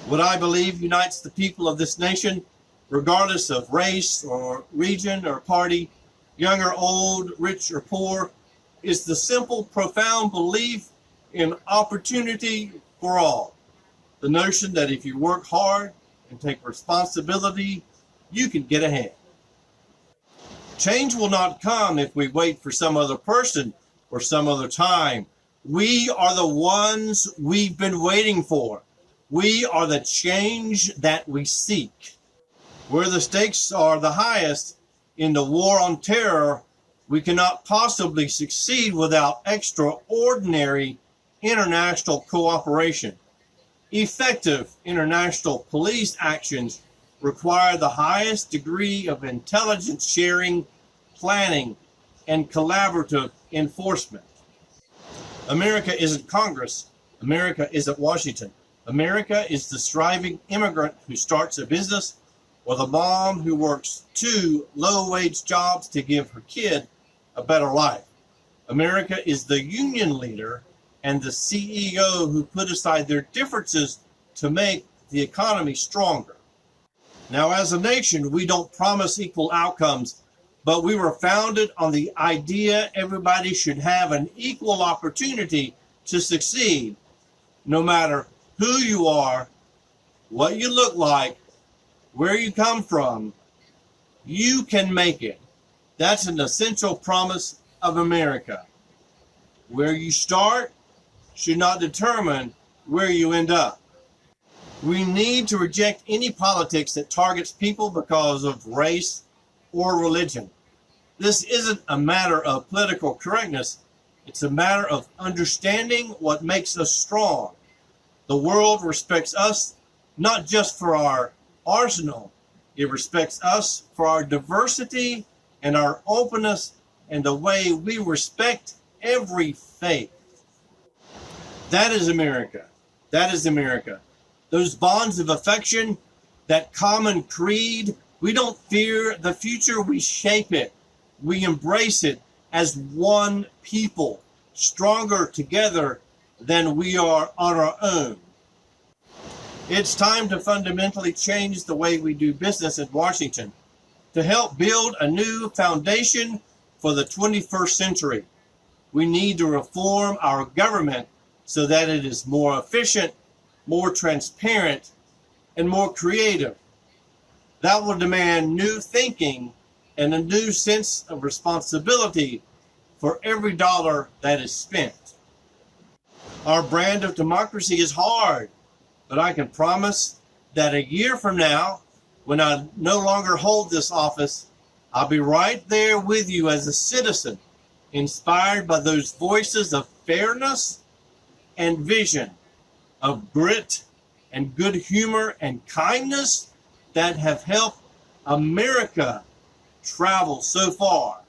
What I believe unites the people of this nation, regardless of race or region or party, young or old, rich or poor, is the simple, profound belief in opportunity for all. The notion that if you work hard and take responsibility, you can get ahead. Change will not come if we wait for some other person or some other time. We are the ones we've been waiting for. We are the change that we seek. Where the stakes are the highest in the war on terror, we cannot possibly succeed without extraordinary international cooperation. Effective international police actions require the highest degree of intelligence sharing, planning, and collaborative enforcement. America isn't Congress. America isn't Washington. America is the striving immigrant who starts a business, or the mom who works 2 low-wage jobs to give her kid a better life. America is the union leader and the CEO who put aside their differences to make the economy stronger. Now, as a nation, we don't promise equal outcomes, but we were founded on the idea everybody should have an equal opportunity to succeed, no matter who you are, what you look like, where you come from. You can make it. That's an essential promise of America. Where you start should not determine where you end up. We need to reject any politics that targets people because of race or religion. This isn't a matter of political correctness. It's a matter of understanding what makes us strong. The world respects us not just for our arsenal. It respects us for our diversity and our openness and the way we respect every faith. That is America. That is America. Those bonds of affection, that common creed, we don't fear the future, we shape it. We embrace it as one people, stronger together than we are on our own. It's time to fundamentally change the way we do business in Washington to help build a new foundation for the 21st century. We need to reform our government so that it is more efficient, more transparent, and more creative. That will demand new thinking and a new sense of responsibility for every dollar that is spent. Our brand of democracy is hard, but I can promise that a year from now, when I no longer hold this office, I'll be right there with you as a citizen, inspired by those voices of fairness and vision, of grit and good humor and kindness that have helped America travel so far.